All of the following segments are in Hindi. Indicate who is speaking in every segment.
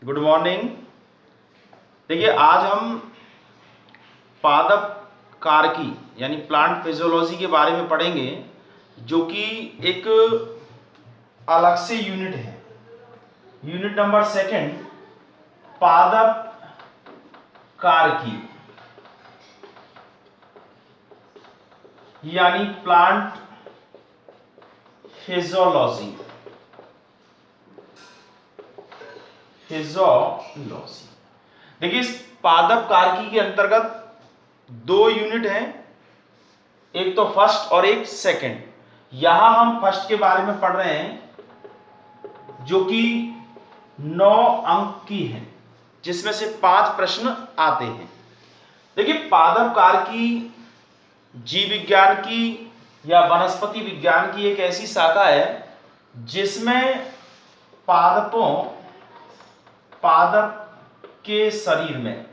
Speaker 1: Good morning. देखिए, आज हम पादप कारकी यानी प्लांट फिजियोलॉजी के बारे में पढ़ेंगे, जो कि एक अलग से यूनिट है। यूनिट नंबर 2 पादप कारकी यानी प्लांट फिजियोलॉजी। देखिए, इस पादप कारकी के अंतर्गत 2 यूनिट हैं, एक तो फर्स्ट और एक सेकंड। यहां हम फर्स्ट के बारे में पढ़ रहे हैं, जो कि 9 अंक की है, जिसमें से 5 प्रश्न आते हैं। देखिए, पादप कारकी जीव विज्ञान की या वनस्पति विज्ञान की एक ऐसी शाखा है जिसमें पादप के शरीर में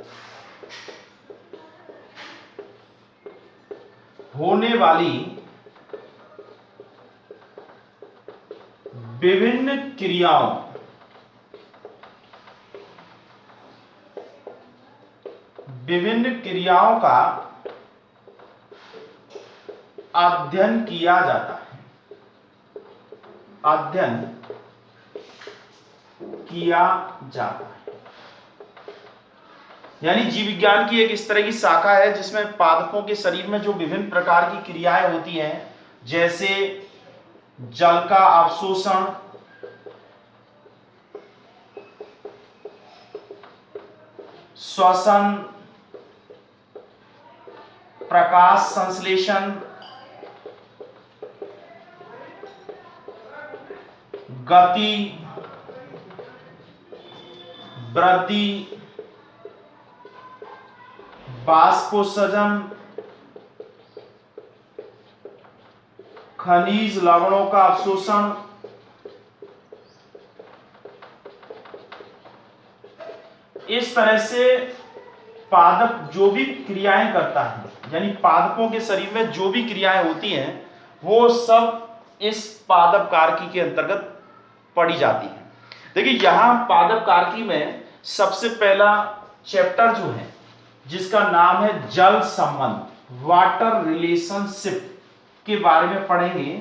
Speaker 1: होने वाली विभिन्न क्रियाओं का अध्ययन किया जाता है। यानी जीव विज्ञान की एक इस तरह की शाखा है जिसमें पादपों के शरीर में जो विभिन्न प्रकार की क्रियाएं होती हैं, जैसे जल का अवशोषण, श्वसन, प्रकाश संश्लेषण, गति, वृद्धि, बाष्पोत्सर्जन, खनिज लवणों का अवशोषण, इस तरह से पादप जो भी क्रियाएं करता है, यानी पादपों के शरीर में जो भी क्रियाएं होती हैं, वो सब इस पादप कारकी के अंतर्गत पढ़ी जाती है। देखिए, यहां पादप कारकी में सबसे पहला चैप्टर जो है, जिसका नाम है जल संबंध, वाटर रिलेशनशिप, के बारे में पढ़ेंगे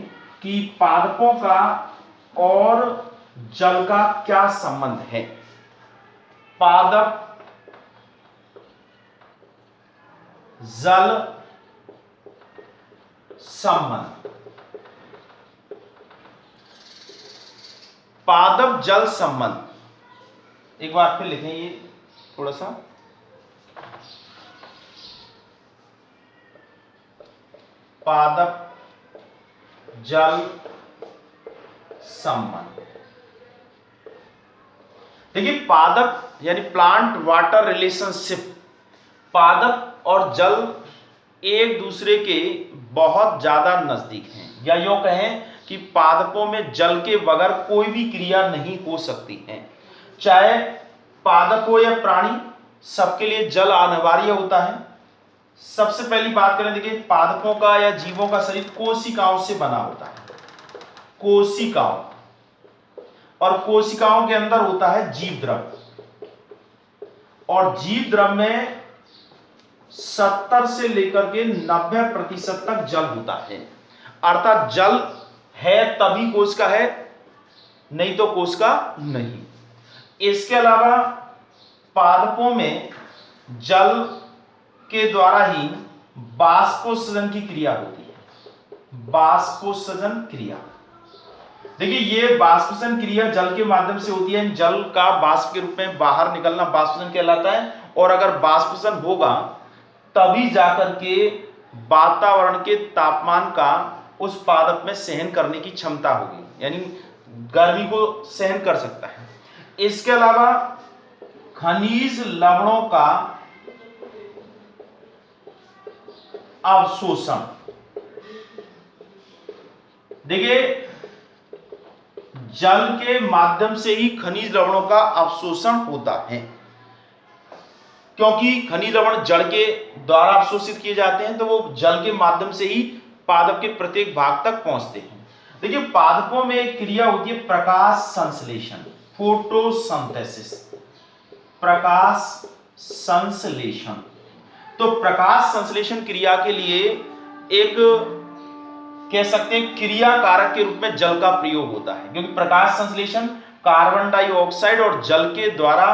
Speaker 1: कि पादपों का और जल का क्या संबंध है। पादप जल संबंध। पादप जल संबंध एक बार फिर लिखें, ये थोड़ा सा। पादप जल संबंध। देखिए, पादप यानी प्लांट वाटर रिलेशनशिप, पादप और जल एक दूसरे के बहुत ज्यादा नजदीक हैं, या यूं कहें कि पादपों में जल के बगैर कोई भी क्रिया नहीं हो सकती है। चाहे पादप हो या प्राणी, सबके लिए जल अनिवार्य होता है। सबसे पहली बात करें, देखिए, पादपों का या जीवों का शरीर कोशिकाओं से बना होता है। कोशिकाओं, और कोशिकाओं के अंदर होता है जीव द्रव, और जीव द्रव में 70 से लेकर के 90% तक जल होता है। अर्थात जल है तभी कोश का है, नहीं तो कोश का नहीं। इसके अलावा पादपों में जल के द्वारा ही बाष्पोत्सर्जन की क्रिया होती है। बाष्पोत्सर्जन क्रिया, देखिए, ये बाष्पोत्सर्जन क्रिया जल के माध्यम से होती है। जल का बाष्प के रूप में बाहर निकलना बाष्पोत्सर्जन कहलाता है, और अगर बाष्पोत्सर्जन होगा तभी जाकर के वातावरण के तापमान का उस पादप में सहन करने की क्षमता होगी, यानी गर्मी को सहन कर सकता है। इसके अलावा खनिज लवणों का अवशोषण। देखिए, जल के माध्यम से ही खनिज लवणों का अवशोषण होता है, क्योंकि खनिज लवण जल के द्वारा अवशोषित किए जाते हैं, तो वो जल के माध्यम से ही पादप के प्रत्येक भाग तक पहुंचते हैं। देखिए, पादपों में एक क्रिया होती है प्रकाश संश्लेषण, फोटोसिंथेसिस। प्रकाश संश्लेषण। तो प्रकाश संश्लेषण क्रिया के लिए एक कह सकते हैं क्रिया कारक के रूप में जल का प्रयोग होता है, क्योंकि प्रकाश संश्लेषण कार्बन डाइऑक्साइड और जल के द्वारा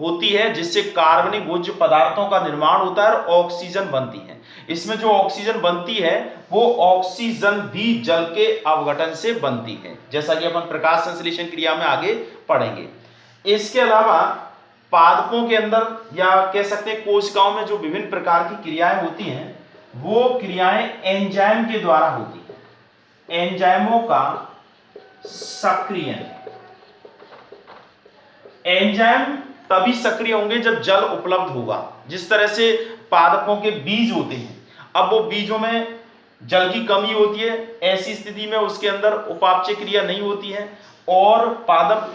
Speaker 1: होती है, जिससे कार्बनिक भोज्य पदार्थों का निर्माण होता है और ऑक्सीजन बनती है। इसमें जो ऑक्सीजन बनती है वो ऑक्सीजन भी जल के अवघटन से बनती है, जैसा कि अपन प्रकाश संश्लेषण क्रिया में आगे पढ़ेंगे। इसके अलावा पादपों के अंदर या कह सकते हैं कोशिकाओं में जो विभिन्न प्रकार की क्रियाएं होती हैं वो क्रियाएं एंजाइम के द्वारा होती है। एंजाइमों का सक्रियण। एंजाइम तभी सक्रिय होंगे जब जल उपलब्ध होगा। जिस तरह से पादपों के बीज होते हैं, अब वो बीजों में जल की कमी होती है, ऐसी स्थिति में उसके अंदर उपापचय क्रिया नहीं होती है और पादप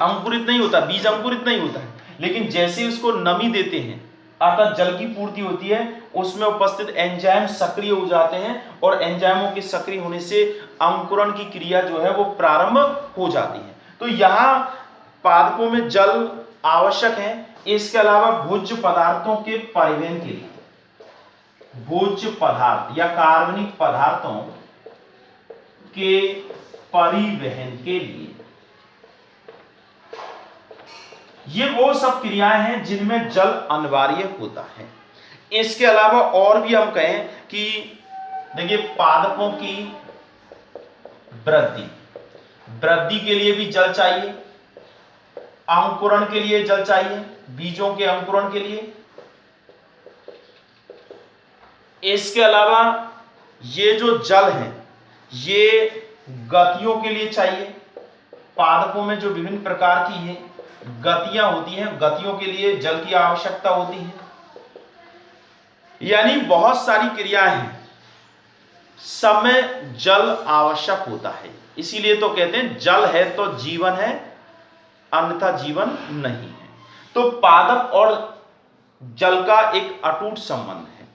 Speaker 1: अंकुरित नहीं होता, बीज अंकुरित नहीं होता है। लेकिन जैसे उसको नमी देते हैं अर्थात जल की पूर्ति होती है, उसमें उपस्थित एंजाइम सक्रिय हो जाते हैं और एंजाइमों के सक्रिय होने से अंकुरण की क्रिया जो है वो प्रारंभ हो जाती है। तो यहाँ पादपों में जल आवश्यक है। इसके अलावा भोज्य पदार्थों के परिवहन के लिए, भोज्य पदार्थ या कार्बनिक पदार्थों के परिवहन के लिए, ये वो सब क्रियाएं हैं जिनमें जल अनिवार्य होता है। इसके अलावा और भी हम कहें कि देखिए पादपों की वृद्धि, वृद्धि के लिए भी जल चाहिए, अंकुरण के लिए जल चाहिए, बीजों के अंकुरण के लिए। इसके अलावा ये जो जल है ये गतियों के लिए चाहिए। पादपों में जो विभिन्न प्रकार की है गतियां होती हैं, गतियों के लिए जल की आवश्यकता होती है। यानी बहुत सारी क्रियाएं हैं, सब में जल आवश्यक होता है। इसीलिए तो कहते हैं जल है तो जीवन है, अन्यथा जीवन नहीं है। तो पादप और जल का एक अटूट संबंध है।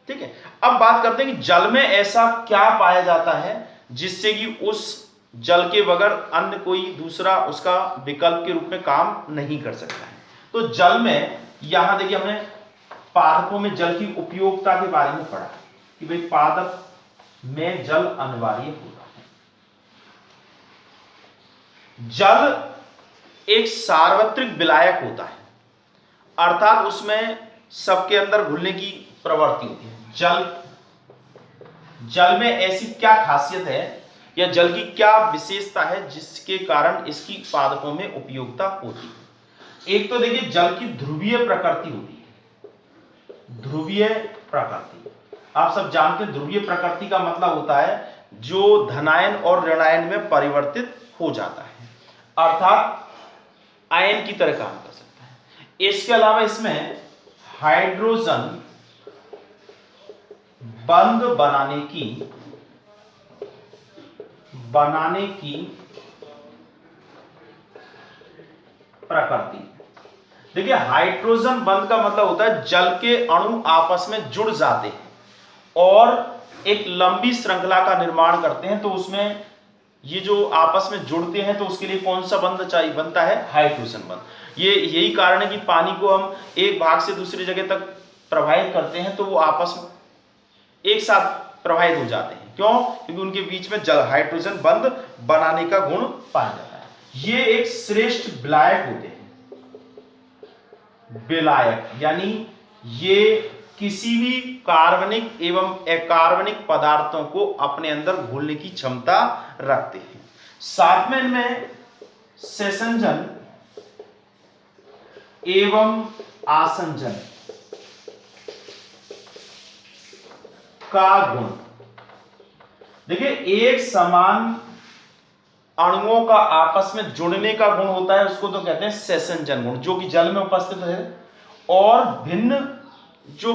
Speaker 1: ठीक है, अब बात करते हैं कि जल में ऐसा क्या पाया जाता है जिससे कि उस जल के बगैर अन्य कोई दूसरा उसका विकल्प के रूप में काम नहीं कर सकता है। तो जल में यहां देखिए हमने पादपों में जल की उपयोगिता के बारे में पढ़ा कि भाई पादप में जल अनिवार्य होता है। जल एक सार्वत्रिक विलायक होता है, अर्थात उसमें सबके अंदर घुलने की प्रवृत्ति होती है। जल में ऐसी क्या खासियत है या जल की क्या विशेषता है जिसके कारण इसकी पादपों में उपयोगिता होती है। एक तो देखिए जल की ध्रुवीय प्रकृति होती है। ध्रुवीय प्रकृति आप सब जानते हैं, ध्रुवीय प्रकृति का मतलब होता है जो धनायन और ऋणायन में परिवर्तित हो जाता है, अर्थात आयन की तरह काम कर सकता है। इसके अलावा इसमें हाइड्रोजन बंध बनाने की प्रकृति। देखिए हाइड्रोजन बंध का मतलब होता है जल के अणु आपस में जुड़ जाते हैं और एक लंबी श्रृंखला का निर्माण करते हैं। तो उसमें ये जो आपस में जुड़ते हैं तो उसके लिए कौन सा बंध चाहिए बनता है, हाइड्रोजन बंध। ये यही कारण है कि पानी को हम एक भाग से दूसरी जगह तक प्रवाहित करते हैं तो वो आपस में एक साथ प्रवाहित हो जाते हैं। क्यों? क्योंकि उनके बीच में जल हाइड्रोजन बंध बनाने का गुण पाया जाता है। ये एक श्रेष्ठ विलायक होते हैं। विलायक यानी ये किसी भी कार्बनिक एवं अकार्बनिक पदार्थों को अपने अंदर घोलने की क्षमता रखते हैं। साथ में इनमें सेसंजन एवं आसंजन का गुण। देखिए एक समान अणुओं का आपस में जुड़ने का गुण होता है, उसको तो कहते हैं सेसंजन गुण, जो कि जल में उपस्थित है। और भिन्न जो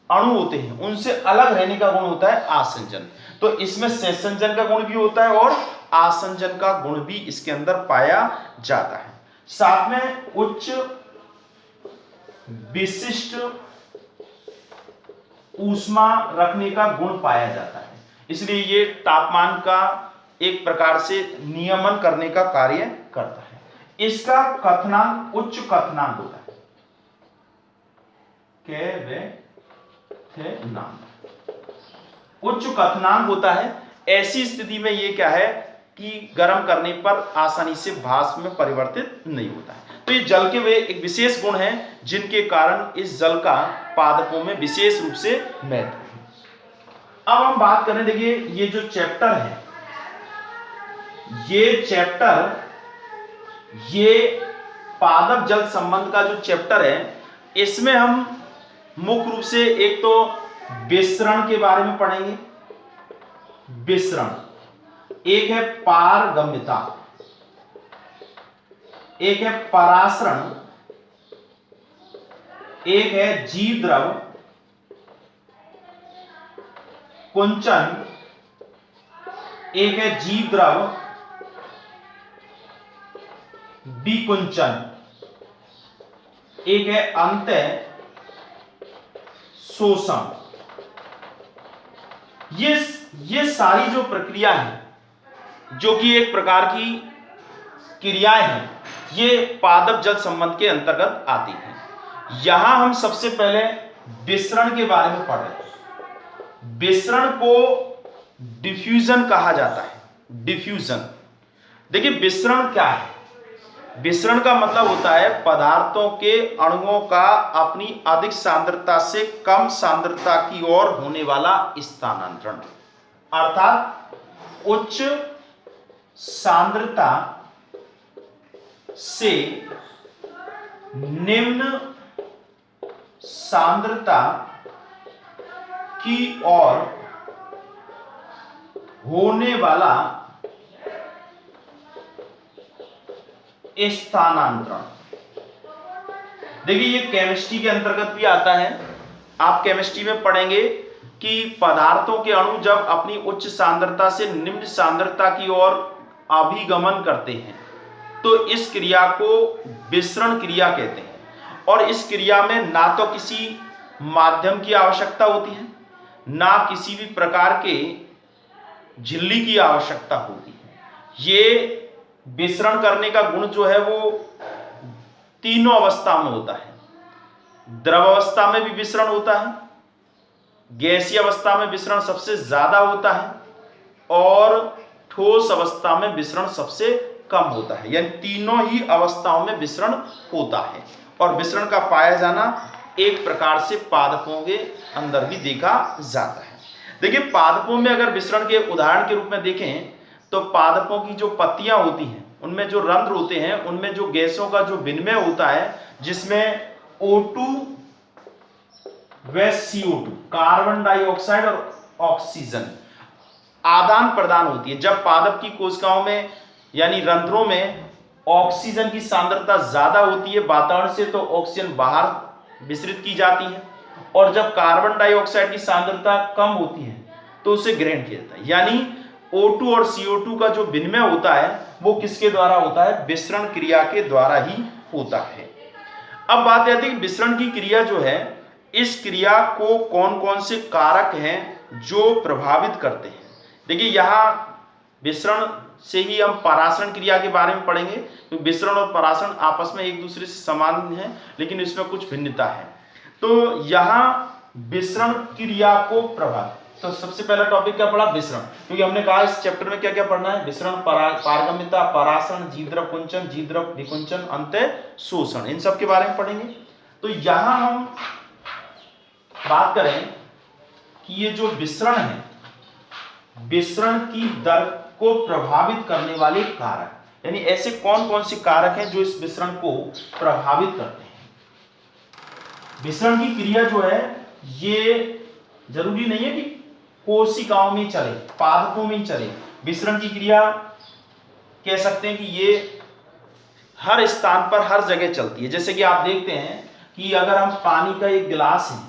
Speaker 1: अणु होते हैं उनसे अलग रहने का गुण होता है आसंजन। तो इसमें सेसंजन का गुण भी होता है और आसंजन का गुण भी इसके अंदर पाया जाता है। साथ में उच्च विशिष्ट ऊष्मा रखने का गुण पाया जाता है, इसलिए ये तापमान का एक प्रकार से नियमन करने का कार्य करता है। इसका कथनांक उच्च कथनांक होता है, उच्च कथनांक होता है। ऐसी स्थिति में ये क्या है कि गर्म करने पर आसानी से भाप में परिवर्तित नहीं होता है। तो ये जल के वे एक विशेष गुण हैं जिनके कारण इस जल का पादपों में विशेष रूप से महत्व है। अब हम बात करें, देखिए ये जो चैप्टर है, ये पादप जल संबंध का जो चैप्टर है, इसमें हम मुख्य रूप से एक तो विसरण के बारे में पढ़ेंगे। विसरण, एक है पारगम्यता, एक है परासरण, एक है जीव द्रव कुंचन, एक है जीव द्रव विकुंचन, एक है अंतः शोषण। ये सारी जो प्रक्रिया है, जो कि एक प्रकार की क्रियाएं हैं, ये पादप जल संबंध के अंतर्गत आती हैं। यहां हम सबसे पहले विसरण के बारे में पढ़ रहे हैं। विसरण को डिफ्यूजन कहा जाता है। डिफ्यूजन, देखिए विसरण क्या है? विसरण का मतलब होता है पदार्थों के अणुओं का अपनी अधिक सांद्रता से कम सांद्रता की ओर होने वाला स्थानांतरण, अर्थात उच्च सांद्रता से निम्न सांद्रता की ओर होने वाला स्थानांतरण। देखिए ये केमिस्ट्री के अंतर्गत भी आता है। आप केमिस्ट्री में पढ़ेंगे कि पदार्थों के अणु जब अपनी उच्च सांद्रता से निम्न सांद्रता की ओर अभिगमन करते हैं तो इस क्रिया को विसरण क्रिया कहते हैं। और इस क्रिया में ना तो किसी माध्यम की आवश्यकता होती है, ना किसी भी प्रकार के झिल्ली की आवश्यकता होती है। ये विसरण करने का गुण जो है वो तीनों अवस्था में होता है। द्रव अवस्था में भी विसरण होता है, गैसीय अवस्था में विसरण सबसे ज्यादा होता है, और ठोस अवस्था में विसरण सबसे कम होता है। यानी तीनों ही अवस्थाओं में विसरण होता है। और विसरण का पाया जाना एक प्रकार से पादपों के अंदर भी देखा जाता है। देखिए पादपों में अगर विसरण के उदाहरण के रूप में देखें तो पादपों की जो पत्तियां होती हैं उनमें जो रंध्र होते हैं उनमें जो गैसों का जो विनिमय होता है, जिसमें O2 व CO2 कार्बन डाइऑक्साइड और ऑक्सीजन आदान प्रदान होती है। जब पादप की कोशिकाओं में यानी रंध्रों में ऑक्सीजन की सांद्रता ज्यादा होती है वातावरण से, तो ऑक्सीजन बाहर विसरित की जाती है, और जब कार्बन डाइऑक्साइड की सांद्रता कम होती है तो उसे ग्रहण किया जाता है। यानी O2 और CO2 का जो विनिमय होता है वो किसके द्वारा होता है? विसरण क्रिया के द्वारा ही होता है। अब बात आती है कि विसरण की क्रिया जो है, इस क्रिया को कौन कौन से कारक हैं जो प्रभावित करते हैं। देखिए यहाँ विसरण से ही हम परासरण क्रिया के बारे में पढ़ेंगे, तो विसरण और परासरण आपस में एक दूसरे से समान है लेकिन इसमें कुछ भिन्नता है। तो यहाँ विसरण क्रिया को प्रभावित, तो सबसे पहला टॉपिक क्या पढ़ा? विसरण। क्योंकि हमने कहा इस चैप्टर में क्या क्या पढ़ना है? विसरण, पारगम्यता, परासरण, जीवद्रव कुंचन, जीवद्रव विकुंचन, अंतः शोषण, इन सब के बारे में पढ़ेंगे। तो यहां हम बात करें कि ये जो विसरण है, विसरण की दर को प्रभावित करने वाले कारक, यानी ऐसे कौन कौन से कारक हैं जो इस विसरण को प्रभावित करते हैं। विसरण की क्रिया जो है ये जरूरी नहीं है कि कोशिकाओं में चले, पादपों में चले। विसरण की क्रिया कह सकते हैं कि ये हर स्थान पर हर जगह चलती है। जैसे कि आप देखते हैं कि अगर हम पानी का एक गिलास है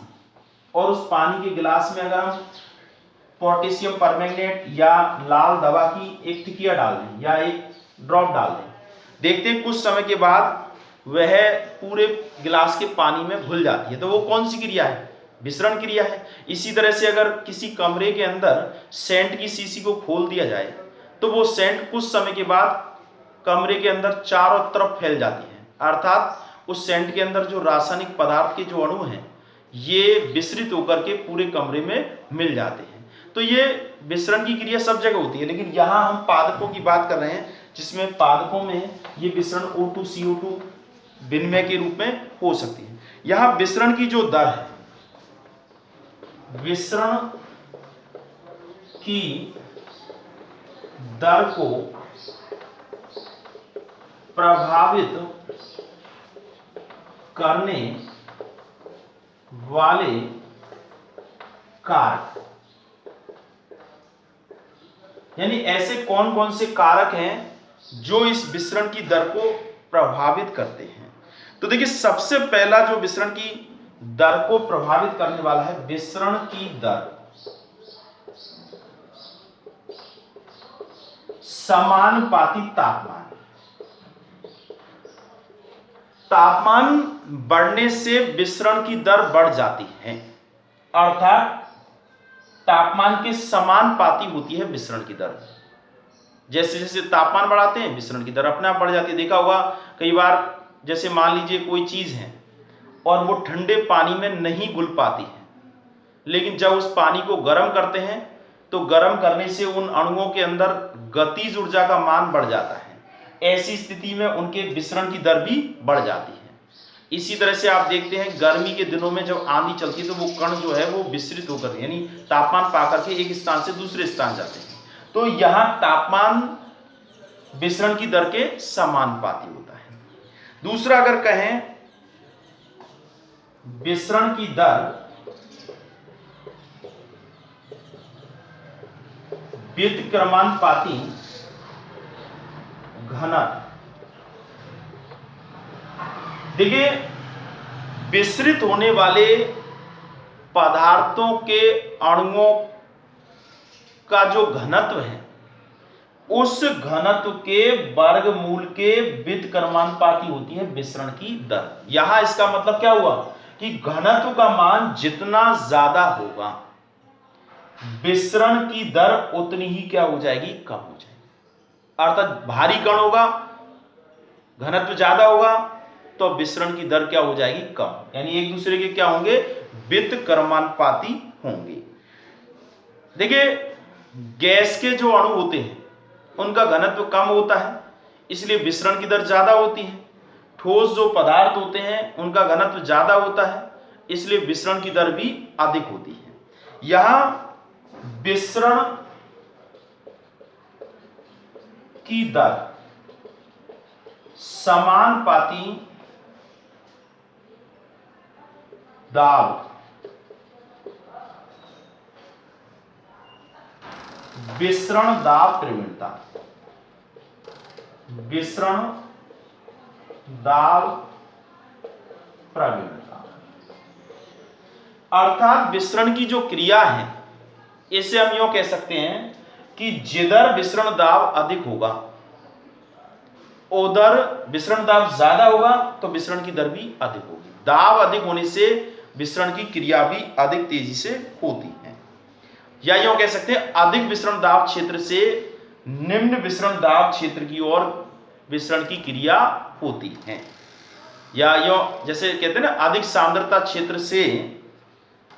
Speaker 1: और उस पानी के गिलास में अगर हम पोटेशियम परमैंगनेट या लाल दवा की एक टिकिया डाल दें या एक ड्रॉप डाल दें, देखते हैं कुछ समय के बाद वह पूरे गिलास के पानी में घुल जाती है। तो वो कौन सी क्रिया है? विसरण क्रिया है। इसी तरह से अगर किसी कमरे के अंदर सेंट की शीशी को खोल दिया जाए तो वो सेंट कुछ समय के बाद कमरे के अंदर चारों तरफ फैल जाती हैं, अर्थात उस सेंट के अंदर जो रासायनिक पदार्थ के जो अणु हैं ये विसरित होकर के पूरे कमरे में मिल जाते हैं। तो ये विसरण की क्रिया सब जगह होती है, लेकिन यहाँ हम पादपों की बात कर रहे हैं जिसमें पादपों में ये विसरण O2 CO2 विनिमय के रूप में हो सकती है। यहाँ विसरण की जो दर है, विसरण की दर को प्रभावित करने वाले कारक, यानी ऐसे कौन कौन से कारक हैं जो इस विसरण की दर को प्रभावित करते हैं। तो देखिए, सबसे पहला जो विसरण की दर को प्रभावित करने वाला है विसरण की दर समानुपाती तापमान। तापमान बढ़ने से विसरण की दर बढ़ जाती है, अर्थात तापमान के समानुपाती होती है विसरण की दर। जैसे जैसे तापमान बढ़ाते हैं विसरण की दर अपने आप बढ़ जाती है। देखा होगा कई बार, जैसे मान लीजिए कोई चीज है और वो ठंडे पानी में नहीं घुल पाती है, लेकिन जब उस पानी को गर्म करते हैं तो गर्म करने से उन अणुओं के अंदर गतिज ऊर्जा का मान बढ़ जाता है। ऐसी स्थिति में उनके विसरण की दर भी बढ़ जाती है। इसी तरह से आप देखते हैं गर्मी के दिनों में जब आंधी चलती है तो वो कण जो है वो विसरित होकर, यानी तापमान पाकर के एक स्थान से दूसरे स्थान जाते हैं। तो यहां तापमान विसरण की दर के समानुपाती होता है। दूसरा अगर कहें विसरण की दर व्युत्क्रमानुपाती घनत्व। देखिए, विसरित होने वाले पदार्थों के अणुओं का जो घनत्व है उस घनत्व के वर्गमूल के व्युत्क्रमानुपाती होती है विसरण की दर। यहां इसका मतलब क्या हुआ कि घनत्व का मान जितना ज्यादा होगा विसरण की दर उतनी ही क्या हो जाएगी, कम हो जाएगी। अर्थात भारी कण होगा, घनत्व ज्यादा होगा तो विसरण की दर क्या हो जाएगी, कम, यानी एक दूसरे के क्या होंगे, व्युत्क्रमानुपाती होंगे। देखिए, गैस के जो अणु होते हैं उनका घनत्व कम होता है, इसलिए विसरण की दर ज्यादा होती है। ठोस जो पदार्थ होते हैं उनका घनत्व ज्यादा होता है, इसलिए विसरण की दर भी अधिक होती है। यहां विसरण की दर समानुपाती दाब विसरण दाब प्रवणता, विसरण दाब प्रवणता, अर्थात विसरण की जो क्रिया है इसे हम यूं कह सकते हैं कि जिधर विसरण दाब अधिक होगा उधर विसरण दाब ज्यादा होगा तो विसरण की दर भी अधिक होगी। दाब अधिक होने से विसरण की क्रिया भी अधिक तेजी से होती है। या यूं कह सकते हैं अधिक विसरण दाब क्षेत्र से निम्न विसरण दाब क्षेत्र की ओर विसरण की क्रिया होती है। या यूं जैसे कहते हैं ना, अधिक सांद्रता क्षेत्र से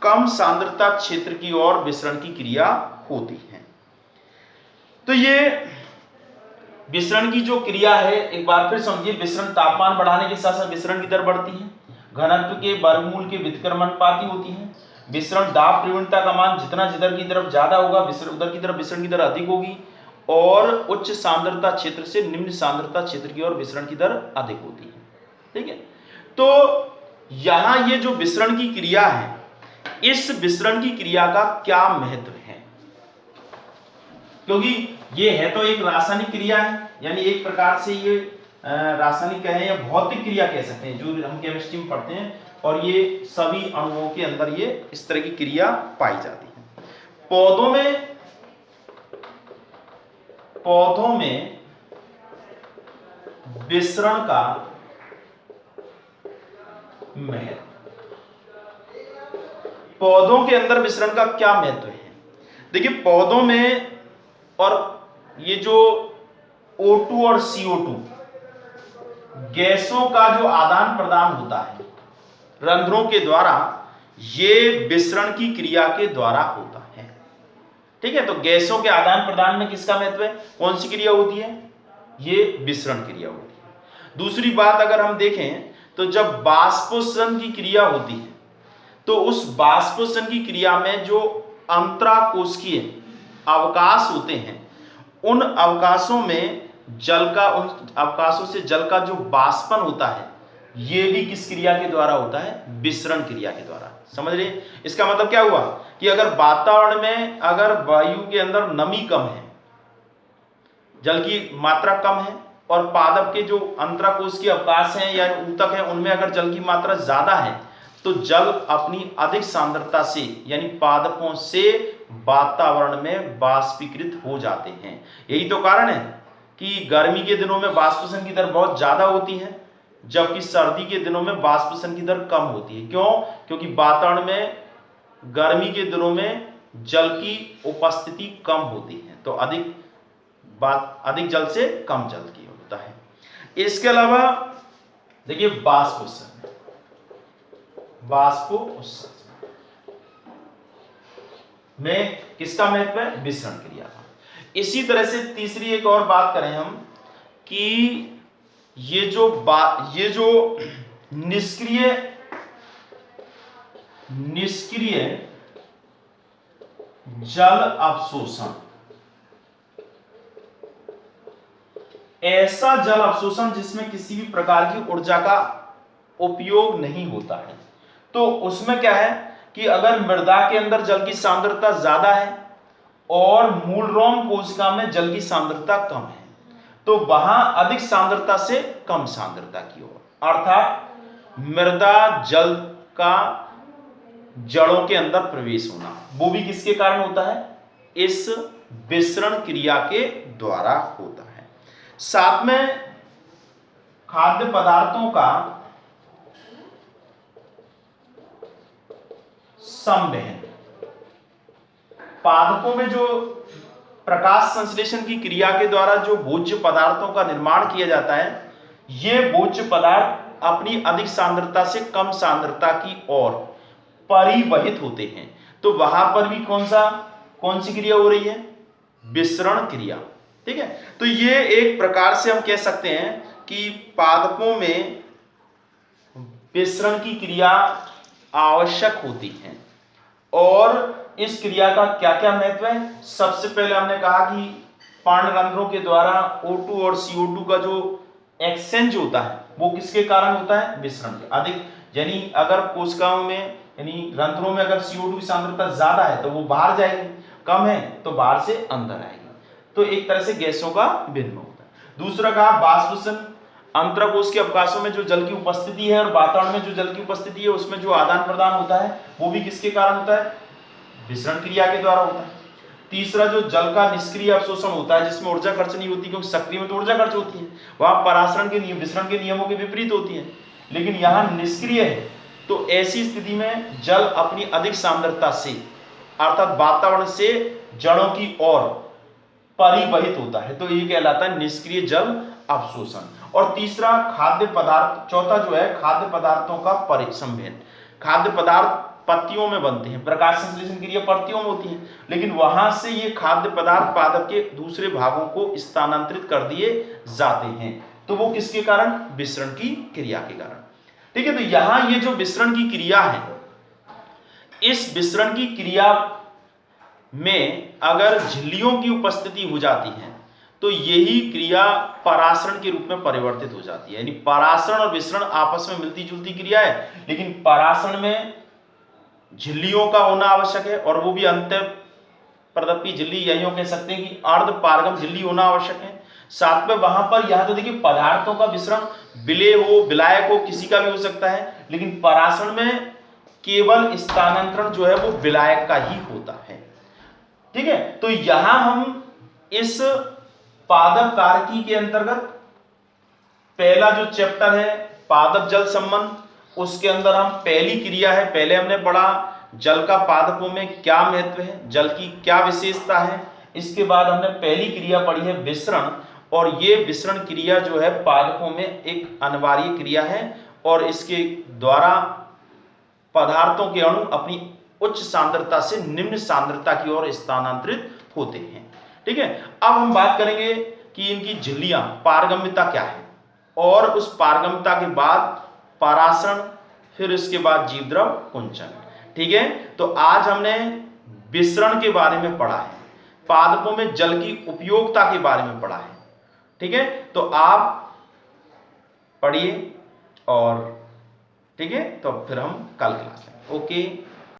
Speaker 1: कम सांद्रता क्षेत्र की ओर विसरण की क्रिया होती है। तो ये विसरण की जो क्रिया है, एक बार फिर समझिए, विसरण तापमान बढ़ाने के साथ साथ विसरण की दर बढ़ती है, घनत्व के वर्गमूल के व्युत्क्रमानुपाती होती है, विसरण दाब प्रवणता का मान जितना जिधर की तरफ ज्यादा होगा उधर की तरफ विसरण की दर अधिक होगी, और उच्च सांद्रता क्षेत्र से निम्न सांद्रता क्षेत्र की ओर विसरण की दर अधिक होती है। ठीक है, तो यहां ये जो विसरण की क्रिया है, इस विसरण की क्रिया का क्या महत्व है, क्योंकि ये है तो एक रासायनिक क्रिया है, यानी एक प्रकार से ये रासायनिक कहें या भौतिक क्रिया कह सकते हैं जो हम केमिस्ट्री में पढ़ते हैं, और ये सभी अणुओं के अंदर ये इस तरह की क्रिया पाई जाती है। पौधों में विसरण का महत्व, पौधों के अंदर विसरण का क्या महत्व है। देखिए, पौधों में और ये जो O2 और CO2 गैसों का जो आदान प्रदान होता है रंध्रों के द्वारा, ये विसरण की क्रिया के द्वारा होता है। ठीक है, तो गैसों के आदान प्रदान में किसका महत्व है? कौन सी क्रिया होती है? ये विसरण क्रिया होती है। दूसरी बात अगर हम देखें तो जब बाष्पोत्सर्जन की क्रिया होती है तो उस बाष्पोत्सर्जन की क्रिया में जो अंतराकोशिकीय अवकाश होते हैं, उन अवकाशों में उन अवकाशों से जल का जो बाष्पन होता है, ये भी किस क्रिया के द्वारा होता है? विसरण क्रिया के द्वारा। समझ रहे? इसका मतलब क्या हुआ कि अगर वातावरण में अगर वायु के अंदर नमी कम है, जल की मात्रा कम है, और पादप के जो अंतराकोशिकीय अवकाश हैं या ऊतक हैं उनमें अगर जल की मात्रा ज्यादा है, तो जल अपनी अधिक सांद्रता से यानी पादपों से वातावरण में बाष्पीकृत हो जाते हैं। यही तो कारण है कि गर्मी के दिनों में वाष्पोत्सर्जन की दर बहुत ज्यादा होती है, जबकि सर्दी के दिनों में वाष्पोत्सर्जन की दर कम होती है। क्यों? क्योंकि वातावरण में गर्मी के दिनों में जल की उपस्थिति कम होती है, तो अधिक जल से कम जल की होता है। इसके अलावा देखिए वाष्पोत्सर्जन में किसका महत्व है? विसरण क्रिया का। इसी तरह से तीसरी एक और बात करें हम कि ये जो निष्क्रिय जल अवशोषण, ऐसा जल अवशोषण जिसमें किसी भी प्रकार की ऊर्जा का उपयोग नहीं होता है, तो उसमें क्या है कि अगर मृदा के अंदर जल की सांद्रता ज्यादा है और मूलरोम कोशिका में जल की सांद्रता कम है, तो वहां अधिक सांद्रता से कम सांद्रता की ओर, अर्थात मृदा जल का जड़ों के अंदर प्रवेश होना, वो भी किसके कारण होता है? इस विसरण क्रिया के द्वारा होता है। साथ में खाद्य पदार्थों का संवहन, पादपों में जो प्रकाश संश्लेषण की क्रिया के द्वारा जो भोज्य पदार्थों का निर्माण किया जाता है, ये भोज्य पदार्थ अपनी अधिक सांद्रता से कम सांद्रता की ओर परिवहित होते हैं, तो वहां पर भी कौन सी क्रिया हो रही है? विसरण क्रिया। ठीक है, तो ये एक प्रकार से हम कह सकते हैं कि पादपों में विसरण की क्रिया आवश्यक होती है। और इस क्रिया का क्या क्या महत्व है? सबसे पहले हमने कहा कि पर्णरंध्रों के द्वारा O2 और CO2 का जो एक्सचेंज होता है वो किसके कारण होता है? विसरण के। अधिक यानी अगर कोशिकाओं में यानी रंध्रों में अगर CO2 की सांद्रता ज्यादा है तो वो बाहर जाएगी, कम है तो बाहर से अंदर आएगी, तो एक तरह से गैसों का विनिमय होता है। दूसरा कहा बाष्पोत्सर्जन, अंतराकोश के अवकाशों में जो जल की उपस्थिति है और वातावरण में जो जल की उपस्थिति है उसमें जो आदान प्रदान होता है वो भी किसके कारण होता है? विसरण क्रिया के द्वारा होता है। तीसरा जो जल का निष्क्रिय अवशोषण होता है जिसमें ऊर्जा खर्च नहीं होती, क्योंकि सक्रिय में तो ऊर्जा खर्च होती है, वहां परासरण के नियम विसरण के नियमों के विपरीत होती है, लेकिन यहां निष्क्रिय है, तो ऐसी स्थिति में जल अपनी अधिक सांद्रता से अर्थात वातावरण से जड़ों की ओर परिवहित होता है, तो ये कहलाता है निष्क्रिय जल अवशोषण। और तीसरा खाद्य पदार्थ, चौथा जो है खाद्य पदार्थों का परिसंवहन। खाद्य पदार्थ पत्तियों में बनते हैं, प्रकाश संश्लेषण क्रिया पत्तियों में होती है, लेकिन वहां से ये खाद्य पदार्थ पादप के दूसरे भागों को स्थानांतरित कर दिए जाते हैं, तो वो किसके कारण? विसरण की क्रिया के कारण। ठीक है, तो यहां ये जो विसरण की क्रिया है, इस विसरण की क्रिया में अगर झिल्लियों की उपस्थिति हो जाती है तो यही क्रिया परासरण के रूप में परिवर्तित हो जाती है। यानी परासरण और विसरण आपस में मिलती जुलती क्रिया है, लेकिन परासरण में झिल्लियों का होना आवश्यक है, और वो भी अंत प्रदपी झिल्ली, यही कह सकते हैं कि अर्ध पारगम झिल्ली होना आवश्यक है। साथ में वहां पर यहां तो देखिए पदार्थों का विसरण विलेय हो, विलायक हो, किसी का भी हो सकता है, लेकिन परासरण में केवल स्थानांतरण जो है वो विलायक का ही होता है। ठीक है, तो यहां हम इस पादप कारकी के अंतर्गत पहला जो चैप्टर है पादप जल संबंध, उसके अंदर हम पहली क्रिया है, पहले हमने पढ़ा जल का पादपों में क्या महत्व है, जल की क्या विशेषता है। इसके बाद हमने पहली क्रिया पढ़ी है विसरण, और ये विसरण क्रिया जो है पादपों में एक अनिवार्य क्रिया है और इसके द्वारा पदार्थों के अणु अपनी उच्च सांद्रता से निम्न सांद्रता की ओर स्थानांतरित होते हैं। ठीक है, अब हम बात करेंगे कि इनकी झिल्लियां पारगम्यता क्या है और उस पारगम्यता के बाद परासरण, फिर इसके बाद जीवद्रव कुंचन। ठीक है, तो आज हमने विसरण के बारे में पढ़ा है, पादपों में जल की उपयोगिता के बारे में पढ़ा है। ठीक है, तो आप पढ़िए और ठीक है, तो फिर हम कल क्लास में। ओके।